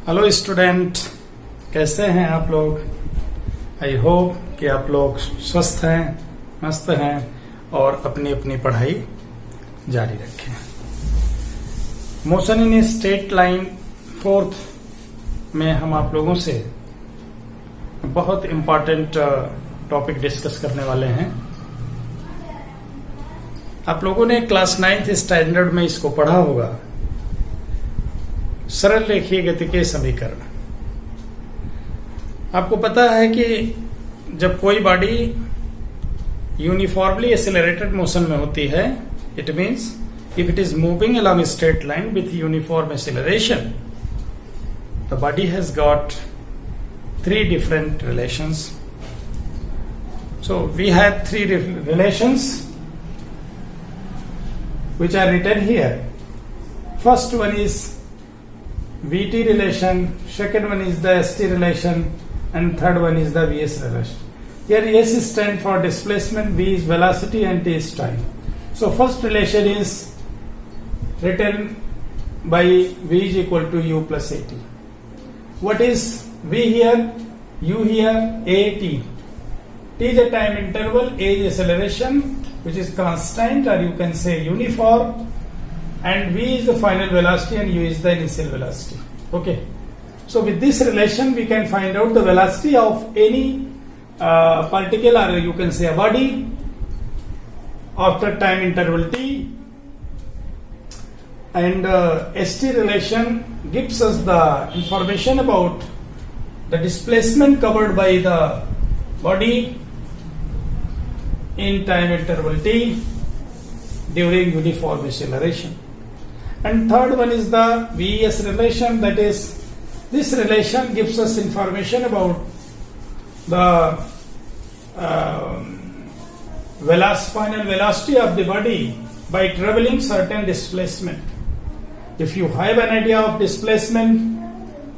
Hello student, कैसे हैं आप लोग। आई होप कि आप लोग स्वस्थ हैं, मस्त हैं और अपनी अपनी पढ़ाई जारी रखें। Motion in a straight line fourth में हम आप लोगों से बहुत इंपॉर्टेंट टॉपिक डिस्कस करने वाले हैं। आप लोगों ने क्लास 9th स्टैंडर्ड में इसको पढ़ा होगा, सरल रेखीय गति के समीकरण। आपको पता है कि जब कोई बॉडी यूनिफॉर्मली एक्सेलरेटेड मोशन में होती है, it means if it is moving along straight line with uniform acceleration, the body has got 3 different relations. So we have 3 relations which are written here. First one is VT relation, second one is the ST relation, and third one is the VS relation. Here S stands for displacement, V is velocity, and T is time. So first relation is written by V is equal to U plus AT. What is V here, U here, AT? T is a time interval, A is acceleration which is constant or you can say uniform, and V is the final velocity and U is the initial velocity. Okay. So with this relation we can find out the velocity of any particle, or you can say a body, after time interval T. And ST relation gives us the information about the displacement covered by the body in time interval T during uniform acceleration. And third one is the VS relation, that is, this relation gives us information about the final velocity of the body by traveling certain displacement. If you have an idea of displacement,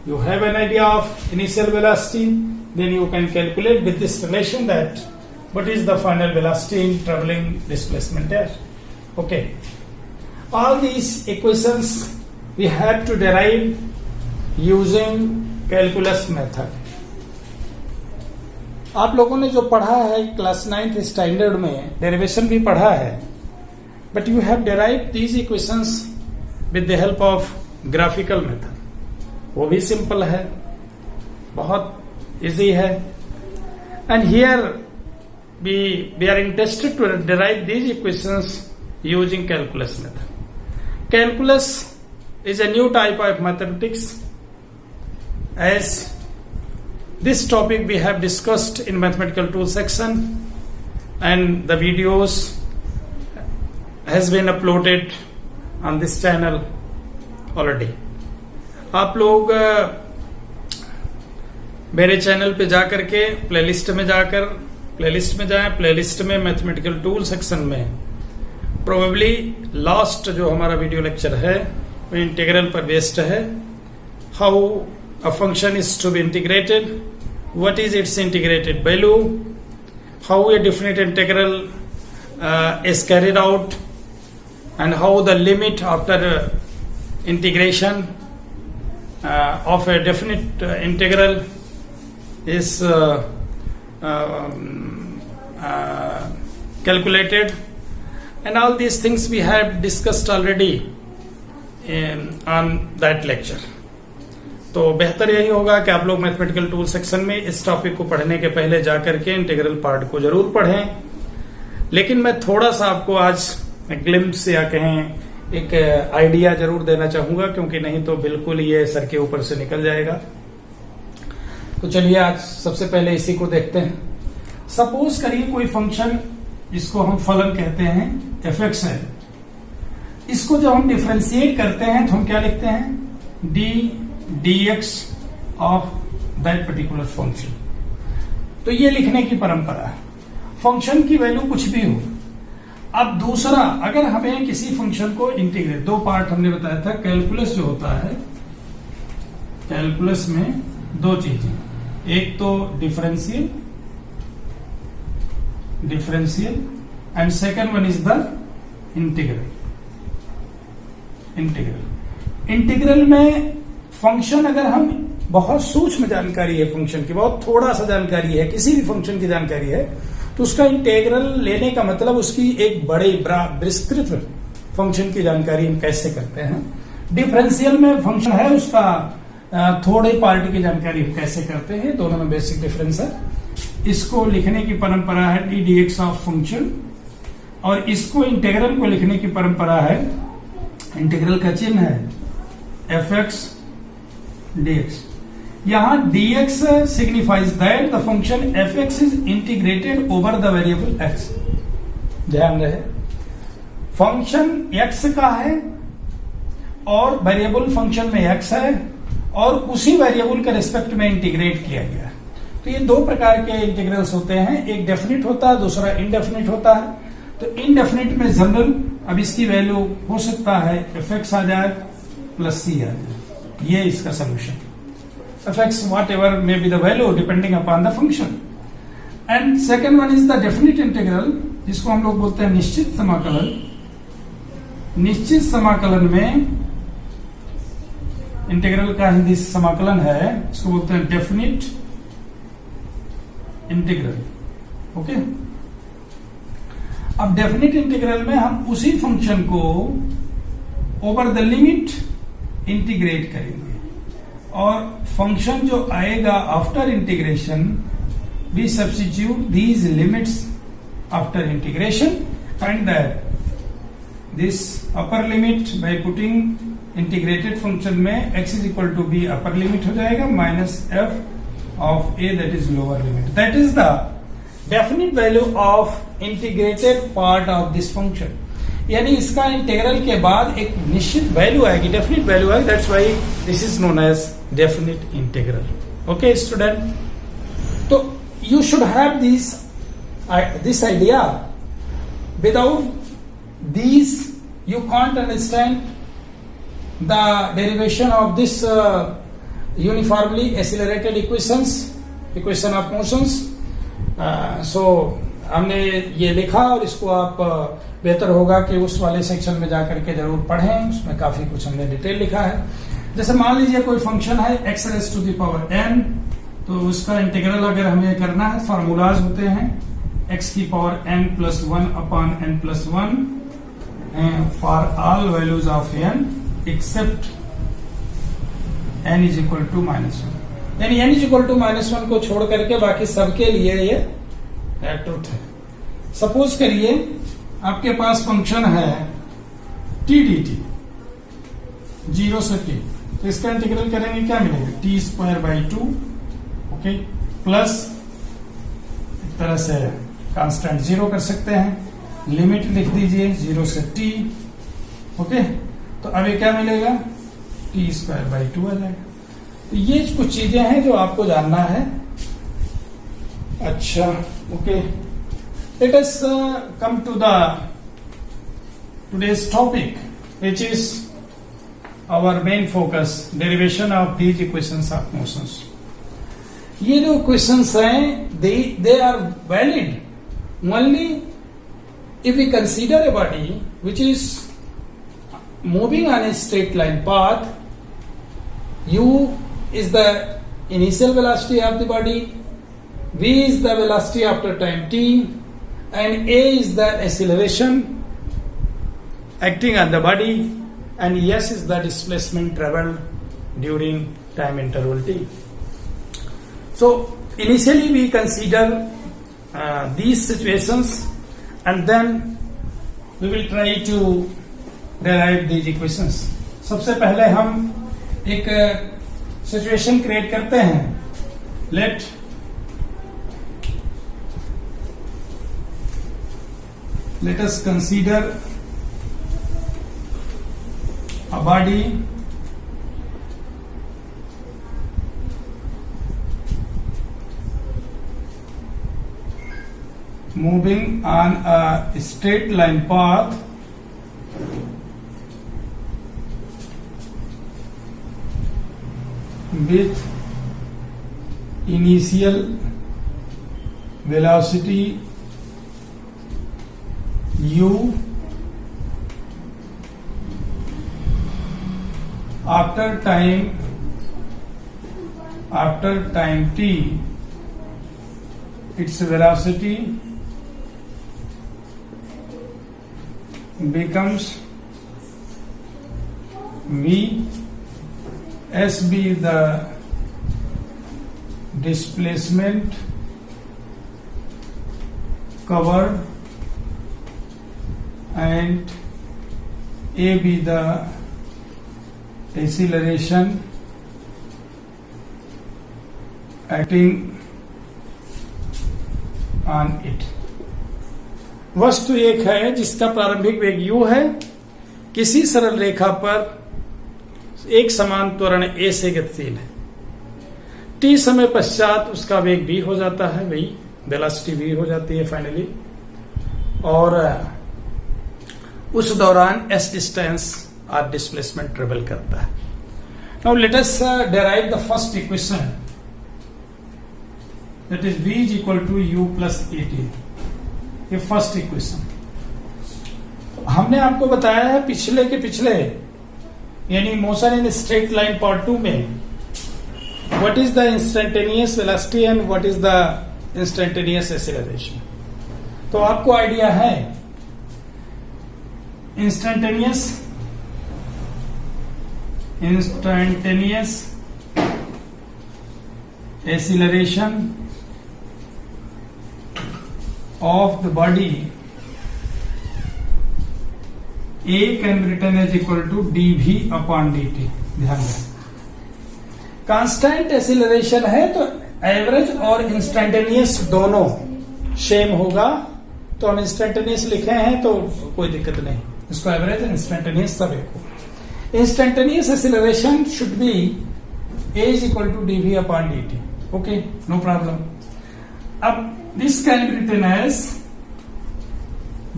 you have an idea of initial velocity, then you can calculate with this relation that what is the final velocity in traveling displacement there. Okay. All these equations we have to derive using calculus method. आप लोगों ने जो पढ़ा है class 9th standard में, derivation भी पढ़ा है, but you have derived these equations with the help of graphical method. वो भी सिंपल है, बहुत इजी है। And here we are interested to derive these equations using calculus method. Calculus is a new type of mathematics. As this topic we have discussed in mathematical tools section, and the videos has been uploaded on this channel already. आप लोग मेरे channel पे जाकर के playlist में जाएं, playlist में mathematical tool section में प्रोबेबली लास्ट जो हमारा वीडियो लेक्चर है वो इंटीग्रल पर बेस्ड है। How a function is to be integrated, what is its integrated value, how a definite integral is carried out, and how the limit after integration of a definite integral is calculated, and all these things we have discussed already on that lecture. तो बेहतर यही होगा कि आप लोग mathematical tool section में इस topic को पढ़ने के पहले जाकर के इंटीग्रल पार्ट को जरूर पढ़ें। लेकिन मैं थोड़ा सा आपको आज ग्लिम्स या कहें एक आइडिया जरूर देना चाहूंगा, क्योंकि नहीं तो बिल्कुल ये सर के ऊपर से निकल जाएगा। तो चलिए आज सबसे पहले इसी को देखते हैं। सपोज करिए कोई फंक्शन जिसको हम फलन कहते हैं f(x) है, इसको जब हम डिफरेंशिएट करते हैं तो हम क्या लिखते हैं, dx of that particular function. तो ये लिखने की परंपरा है, फंक्शन की वैल्यू कुछ भी हो। अब दूसरा, अगर हमें किसी फंक्शन को इंटीग्रेट, 2 पार्ट हमने बताया था। कैलकुलस जो होता है, कैलकुलस में 2 चीजें, एक तो differential and second one is the integral. Integral में फंक्शन अगर हम बहुत सूक्ष्म जानकारी है फंक्शन की, बहुत थोड़ा सा जानकारी है, किसी भी फंक्शन की जानकारी है, तो उसका इंटीग्रल लेने का मतलब उसकी एक बड़े विस्तृत फंक्शन की जानकारी हम कैसे करते हैं। डिफरेंशियल में फंक्शन है उसका थोड़े पार्ट की जानकारी हम कैसे करते हैं, दोनों में बेसिक डिफरेंस है। इसको लिखने की परंपरा है D D x of function, और इसको इंटीग्रल को लिखने की परंपरा है, इंटीग्रल का चिन्ह है एफ एक्स डी एक्स। यहां dx signifies that the function fx is integrated over the variable x। ध्यान रहे, फंक्शन x का है और वेरिएबल फंक्शन में x है और उसी वेरिएबल के रिस्पेक्ट में इंटीग्रेट किया गया। तो ये दो प्रकार के इंटीग्रल्स होते हैं, एक डेफिनिट होता है, दूसरा इनडेफिनिट होता है। तो इनडेफिनिट में जनरल अब इसकी वैल्यू हो सकता है fx आ जाए प्लस c आ जाए, ये इसका solution. fx whatever may be the value depending upon the function, and second one is the definite integral, जिसको हम लोग बोलते हैं निश्चित समाकलन। निश्चित समाकलन में इंटीग्रल का हिंदी समाकलन है, इसको बोलते हैं डेफिनिट इंटीग्रल। ओके, अब डेफिनिट इंटीग्रल में हम उसी फंक्शन को ओवर द लिमिट इंटीग्रेट करेंगे, और फंक्शन जो आएगा after integration we substitute these limits after integration, find that this upper limit by putting integrated function में x is equal to b upper limit हो जाएगा minus f of a that is lower limit, that is the definite value of integrated part of this function. यानी इसका integral के बाद एक निश्चित value आएगी, डेफिनिट वैल्यू आएगी, that's why this is known as definite integral. Okay student, तो you should have this idea, without this you can't understand the derivation of this uniformly accelerated equation of motions. So हमने ये लिखा और इसको आप बेहतर होगा कि उस वाले सेक्शन में जाकर के जरूर पढ़ें, उसमें काफी कुछ हमने डिटेल लिखा है। जैसे मान लीजिए कोई फंक्शन है x raise to the power n, तो उसका इंटीग्रल अगर हमें करना है, फार्मूलाज होते हैं x की power n plus 1 upon n plus 1 for all values of n except n is equal to -1, यानी n इज इक्वल टू -1 को छोड़ करके बाकी सबके लिए ये ट्रुथ है। सपोज करिए आपके पास फंक्शन है टी डी टी 0 से t, तो इसका इंटीग्रल करेंगे क्या मिलेगा, T square by 2, okay, plus एक तरह से कांस्टेंट 0 कर सकते हैं, लिमिट लिख दीजिए 0 से t, ओके। तो अभी क्या मिलेगा, टी स्क्वायर बाई 2 आ जाएगा। तो ये कुछ चीजें हैं जो आपको जानना है। अच्छा, okay, let us come to the today's topic, which is our main focus, derivation of these equations of motions. ये जो equations हैं, they are valid only if we consider a body which is moving on a straight line path. U is the initial velocity of the body, v is the velocity after time t, and a is the acceleration acting on the body, and s is the displacement traveled during time interval t. So initially we consider these situations, and then we will try to derive these equations. सबसे पहले हम एक situation create करते हैं। let us consider a body moving on a straight line path with initial velocity u after time after time t its velocity becomes v, s be the displacement covered and a be the acceleration acting on it। वस्तु एक है जिसका प्रारंभिक वेग u है, किसी सरल रेखा पर एक समान त्वरण a से गतिशील है, t समय पश्चात उसका वेग v हो जाता है, वही वेलोसिटी v हो जाती है फाइनली, और उस दौरान s डिस्टेंस और डिस्प्लेसमेंट ट्रेवल करता है। Now let us derive the first equation, that is v is equal to u plus at। ये फर्स्ट इक्वेशन हमने आपको बताया है पिछले के पिछले, यानी motion in straight line part 2 में, what is the instantaneous velocity and what is the instantaneous acceleration. तो आपको आइडिया है instantaneous acceleration of the body A can be written as equal to dv upon dt। ध्यान दें, constant acceleration है तो average और instantaneous दोनों same होगा, तो हम इंस्टेंटेनियस लिखे हैं तो कोई दिक्कत नहीं, इसको एवरेज इंस्टेंटेनियस सब एक हो। Instantaneous acceleration should be A is equal to dv upon dt। Okay, no problem. अब this can be written as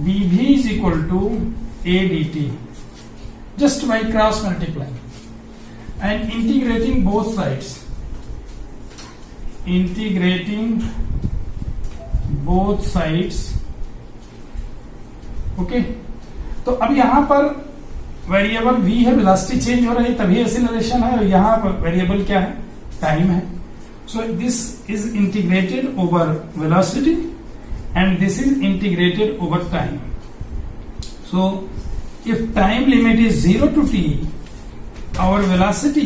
dv is equal to a dt just by cross multiplying and integrating both sides, okay. तो अब यहां पर variable v है, velocity change हो रही है तभी एक्सीलरेशन है, और यहां पर वेरिएबल क्या है, टाइम है। So this is integrated over velocity and this is integrated over time. So if time limit is 0 to t, our velocity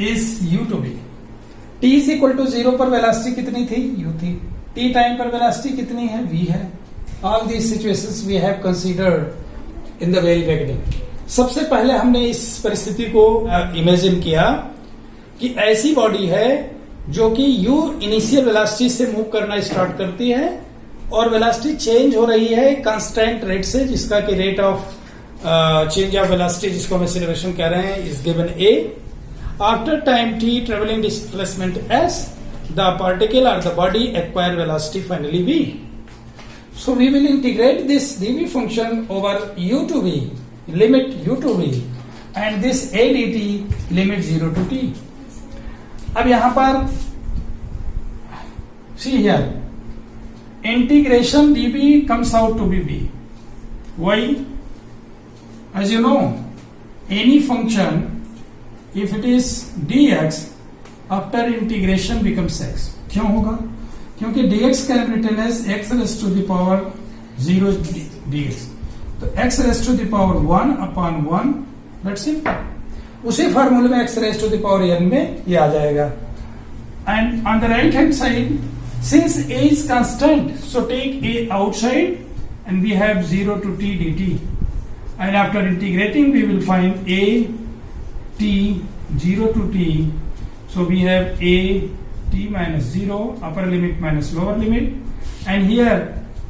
is u to be। t is equal to 0 पर velocity कितनी थी, u थी। t time पर velocity कितनी है, v है। All these situations we have considered in the very beginning। सबसे पहले हमने इस परिस्थिति को इमेजिन किया कि ऐसी बॉडी है जो कि u इनिशियल वेलोसिटी से मूव करना स्टार्ट करती है और वेलोसिटी चेंज हो रही है कांस्टेंट रेट से, जिसका कि rate of change of velocity जिसको हम एक्सीलरेशन कह रहे हैं is given a। After time t travelling displacement s, the particle और the body acquire velocity finally v। So we will integrate this dv function over u to v, limit u to v, and this a dt limit 0 to t। अब यहां पर see here, integration dv comes out to be v। why? as you know, any function if it is dx after integration becomes x। क्यों होगा? क्योंकि dx can be written as x raised to the power 0 dx, तो x raised to the power 1 upon 1, that's simple। उसी फार्मूले में x raised to the power n में ये आ जाएगा। And on the right hand side, since a is constant, so take a outside and we have 0 to t dt, and after integrating we will find a t 0 to t, so we have a t minus 0 upper limit minus lower limit, and here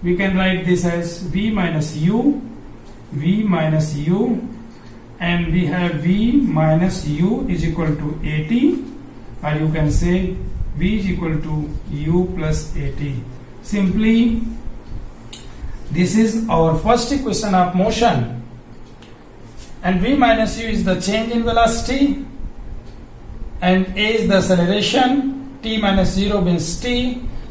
we can write this as v minus u, and we have v minus u is equal to at, or you can say v is equal to u plus at। Simply this is our first equation of motion, and v minus u is the change in velocity and a is the acceleration, t minus 0 means t,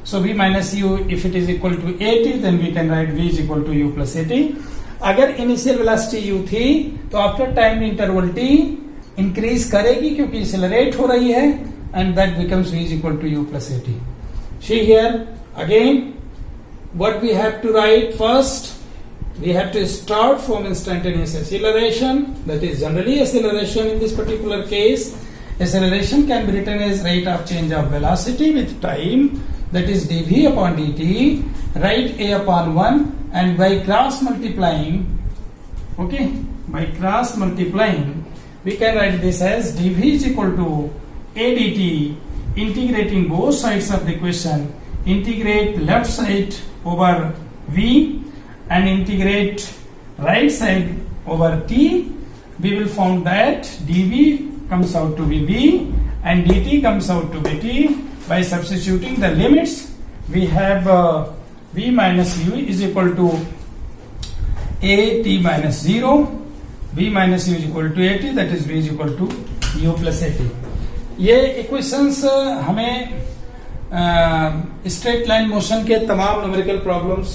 so v minus u if it is equal to at, then we can write v is equal to u plus at। अगर initial velocity u थी तो after time interval t increase करेगी क्योंकि accelerate हो रही है, and that becomes v is equal to u plus at. See here again, what we have to write first, we have to start from instantaneous acceleration, that is generally acceleration. In this particular case, acceleration can be written as rate of change of velocity with time, that is dv upon dt. Write a upon 1, and by cross multiplying, okay, by cross multiplying we can write this as dv is equal to a dt, integrating both sides of the equation. Integrate left side over v and integrate right side over t. We will find that dv comes out to be v and dt comes out to be t. By substituting the limits, we have v minus u is equal to a t minus 0. v minus u is equal to a t, that is v is equal to u plus a t. ये equations हमें straight line motion के तमाम numerical problems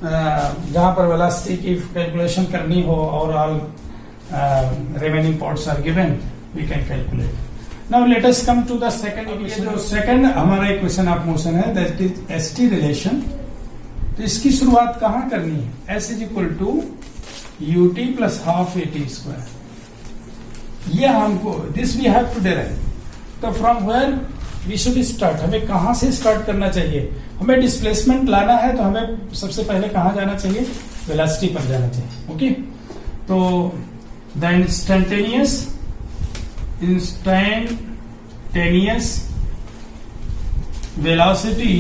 जहां पर velocity की calculation करनी हो और all remaining parts are given, we can calculate. Now let us come to the second equation. जो सेकंड हमारा इक्वेशन ऑफ मोशन है, दैट इज एसटी रिलेशन. तो इसकी शुरुआत कहां करनी है? S is equal to UT plus half A T square. ये हमको this we have to derive. तो from where we should start, हमें कहां से स्टार्ट करना चाहिए? हमें डिस्प्लेसमेंट लाना है तो हमें सबसे पहले कहां जाना चाहिए? वेलोसिटी पर जाना चाहिए. ओके, तो the instantaneous velocity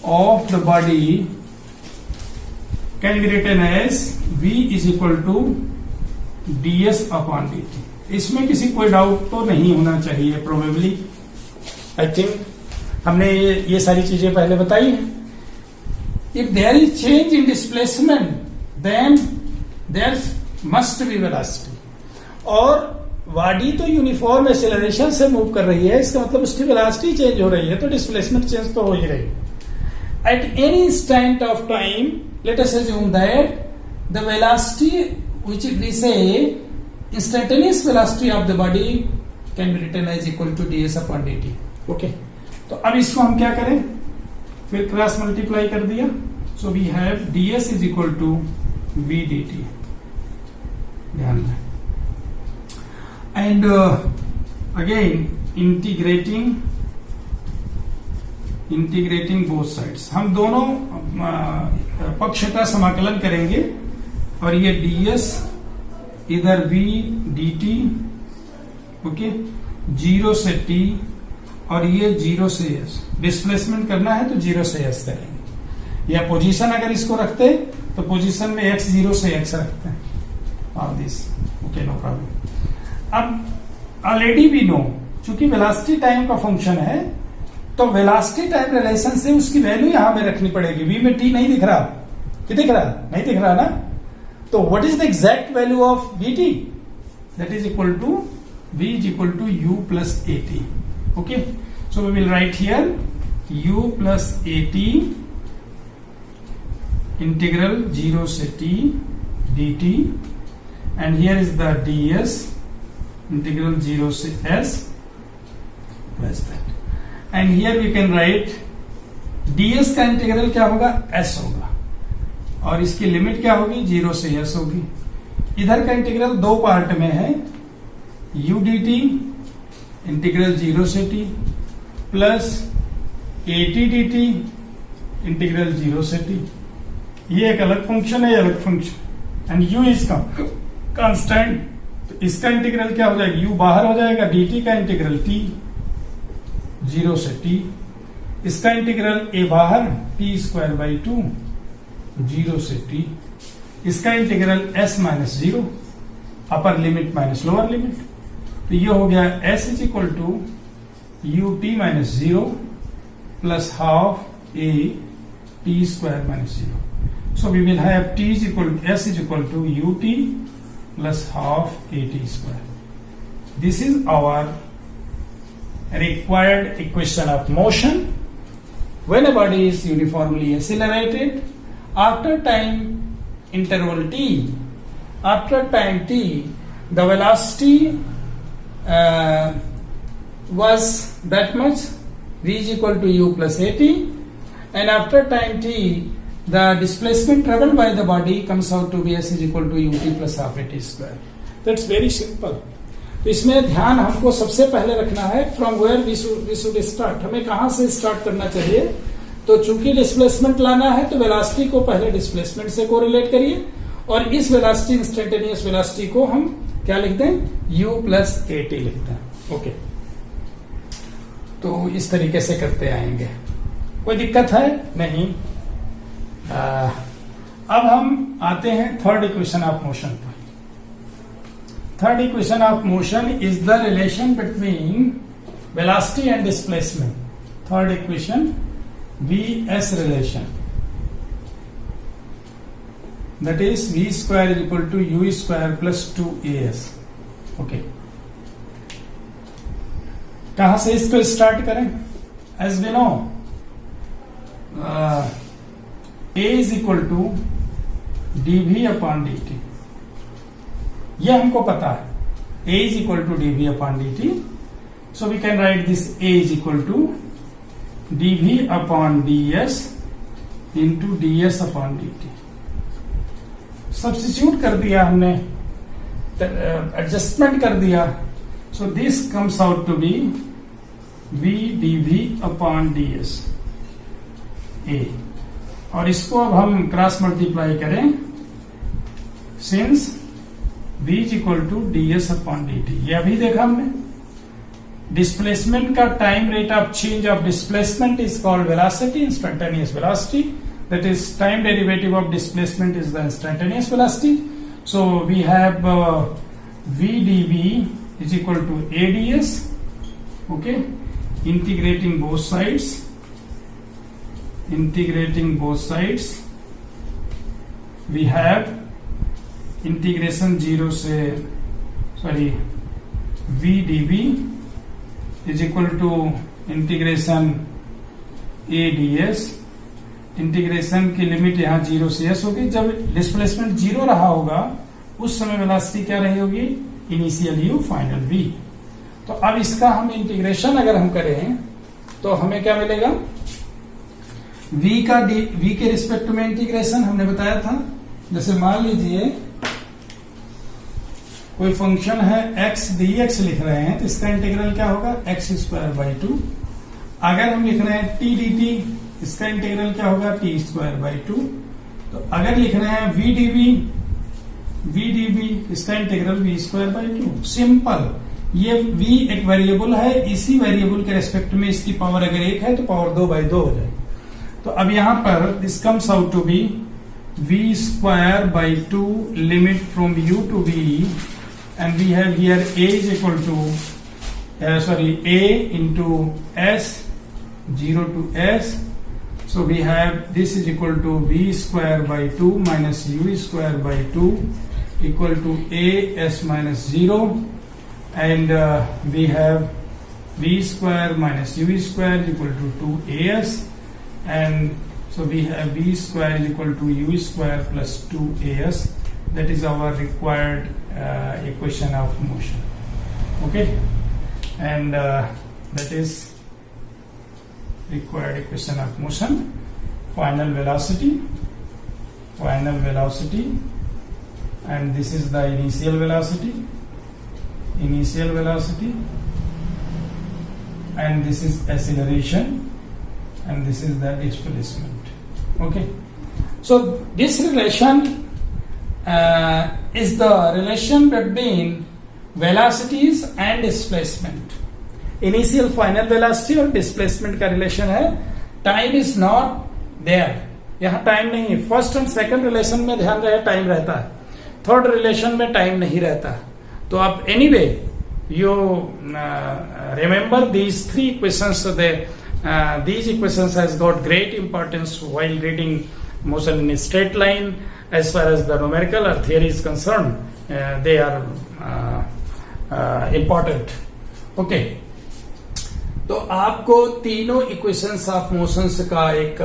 of the body can be written as v is equal to ds upon dt. इसमें किसी कोई डाउट तो नहीं होना चाहिए. प्रोबेबली आई थिंक हमने ये सारी चीजें पहले बताई है. If there is change in displacement then there must be velocity. और बॉडी तो यूनिफॉर्म एक्सेलरेशन से मूव कर रही है, इसका मतलब उसकी वेलोसिटी चेंज हो रही है, तो डिस्प्लेसमेंट चेंज तो हो ही रही है. At any instant of time, let us assume that the velocity which we say instantaneous velocity of the body can be written as equal to ds upon dt. Okay, तो अब इसको हम क्या करें? फिर क्रॉस मल्टीप्लाई कर दिया. So we have ds is equal to v dt. ध्यान दें. And again integrating both sides, हम दोनों पक्ष का समाकलन करेंगे. और ये ds इधर v dt, ओके, 0 से t, और ये 0 से s. डिस्प्लेसमेंट करना है तो 0 से s करेंगे. या पोजीशन अगर इसको रखते तो पोजीशन में x 0 से x रखते हैं. All this okay, no problem. अब ऑलरेडी वी नो, चूंकि वेलोसिटी टाइम का फंक्शन है तो वेलोसिटी टाइम रिलेशन से उसकी वैल्यू यहां में रखनी पड़ेगी. v में t नहीं दिख रहा, कि दिख रहा? नहीं दिख रहा ना. तो what is the exact value of vt? That is equal to v is equal to u plus at. Okay, so we will write here u plus at integral 0 से t dt, and here is the ds integral 0 से s plus that. And here we can write ds का integral क्या होगा? s होगा, और इसकी limit क्या होगी? 0 से s होगी. इधर का इंटीग्रल दो पार्ट में है, u dt इंटीग्रल 0 से t plus at dt integral 0 से t. ये एक अलग फंक्शन है, अलग फंक्शन, एंड u इसका कांस्टेंट. तो इसका इंटीग्रल क्या हो जाएगा? u बाहर हो जाएगा. dt का इंटीग्रल t 0 से t. इसका इंटीग्रल a बाहर t स्क्वायर बाई 2 0 से t. इसका integral s minus 0, upper limit minus lower limit. तो ये हो गया s is equal to u t minus 0 plus half a t square minus 0. So we will have t is equal s is equal to u t plus half a t square. This is our required equation of motion when a body is uniformly accelerated after time interval t. After time t, the velocity was that much, v is equal to u plus at, and after time t, the displacement traveled by the body comes out to be s is equal to ut plus half at square. That's very simple. तो इसमें ध्यान हमको सबसे पहले रखना है from where we should start, हमें कहां से स्टार्ट करना चाहिए. तो चूंकि डिस्प्लेसमेंट लाना है तो वेलोसिटी को पहले डिस्प्लेसमेंट से कोरिलेट करिए, और इस वेलोसिटी इंस्टेंटेनियस वेलोसिटी को हम क्या लिखते हैं, u प्लस ए टी लिखते हैं. ओके, तो इस तरीके से करते आएंगे. कोई दिक्कत है नहीं. अब हम आते हैं थर्ड इक्वेशन ऑफ मोशन पर. Third equation of motion is the relation between velocity and displacement. Third equation vs relation, that is v square is equal to u square plus 2as. okay, कहां से इसको start करें. as we know a is equal to dv upon dt. यह हमको पता है, a is equal to dv upon dt, so we can write this a is equal to dv upon ds into ds upon dt. Substitute कर दिया हमने, adjustment कर दिया, so this comes out to be v dv upon ds a, और इसको अब हम cross multiply करें, since v is equal to ds upon dt. ये अभी देखा हमने. डिस्प्लेसमेंट का time rate of change of displacement is called velocity, instantaneous velocity. That is time derivative of displacement is the instantaneous velocity. So we have v dv is equal to a ds. okay, integrating both sides we have integration 0 से v dv is equal to integration a ds. Integration की limit यहां 0 से s होगी. जब displacement 0 रहा होगा उस समय वेलोसिटी क्या रही होगी, इनिशियल u फाइनल v. तो अब इसका हम इंटीग्रेशन अगर हम करें तो हमें क्या मिलेगा, v के रिस्पेक्ट में इंटीग्रेशन हमने बताया था. जैसे मान लीजिए कोई फंक्शन है x dx लिख रहे हैं, तो इसका इंटीग्रल क्या होगा, x स्क्वायर बाई 2. अगर हम लिख रहे हैं t dt, इसका इंटीग्रल क्या होगा, t स्क्वायर बाई 2. तो अगर लिख रहे हैं v dv, इसका integral v square by 2. Simple. ये v एक वेरिएबल है, इसी वेरिएबल के रेस्पेक्ट में इसकी पावर अगर 1 है तो पावर 2 बाई 2 हो जाएगी. तो अब यहां पर this comes out to be v square by 2 limit from u to v, and we have here a is equal to a into s 0 to s. So we have this is equal to v square by 2 minus u square by 2 equal to a s minus 0, and we have v square minus u square is equal to 2as, and so we have v square is equal to u square plus 2as. That is our required equation of motion. Okay, and that is required equation of motion. Final velocity, and this is the initial velocity, and this is acceleration, and this is the displacement. Okay, so this relation is the relation between velocities and displacement. Initial final velocity और displacement का relation है. Time is not there, यहां time नहीं है. First and second relation में ध्यान रहे time रहता है, थर्ड रिलेशन में टाइम नहीं रहता. तो आप anyway you remember these three equations. These equations has got great importance while reading motion in a straight line. As far as the numerical or theory is concerned, they are important. Okay. तो आपको तीनों equations of motions का एक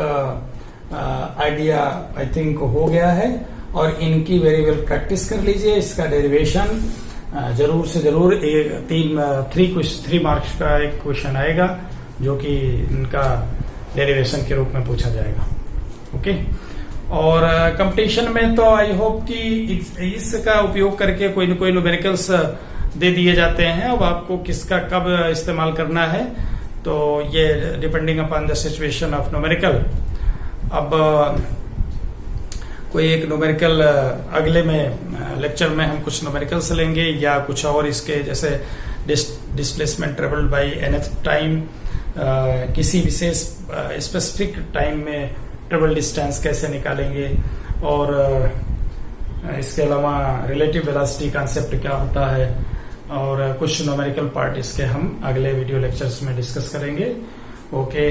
idea I think हो गया है, और इनकी वेरी वेल प्रैक्टिस कर लीजिए. इसका डेरिवेशन जरूर से जरूर एक 3 मार्क्स का एक क्वेश्चन आएगा जो कि इनका डेरिवेशन के रूप में पूछा जाएगा। ओके, और कंपटीशन में तो आई होप कि इसका उपयोग करके कोई न कोई न्यूमेरिकल्स दे दिए जाते हैं। अब आपको किसका कब इस्तेमाल करना है तो ये depending upon the situation of numerical. अब कोई एक न्यूमेरिकल अगले में लेक्चर में हम कुछ न्यूमेरिकल्स लेंगे या कुछ और इसके जैसे displacement travelled by nth time, किसी विशेष स्पेसिफिक टाइम में ट्रेवल डिस्टेंस कैसे निकालेंगे, और इसके अलावा रिलेटिव वेलोसिटी कॉन्सेप्ट क्या होता है, और कुछ न्यूमेरिकल पार्ट इसके हम अगले वीडियो लेक्चर्स में डिस्कस करेंगे। ओके।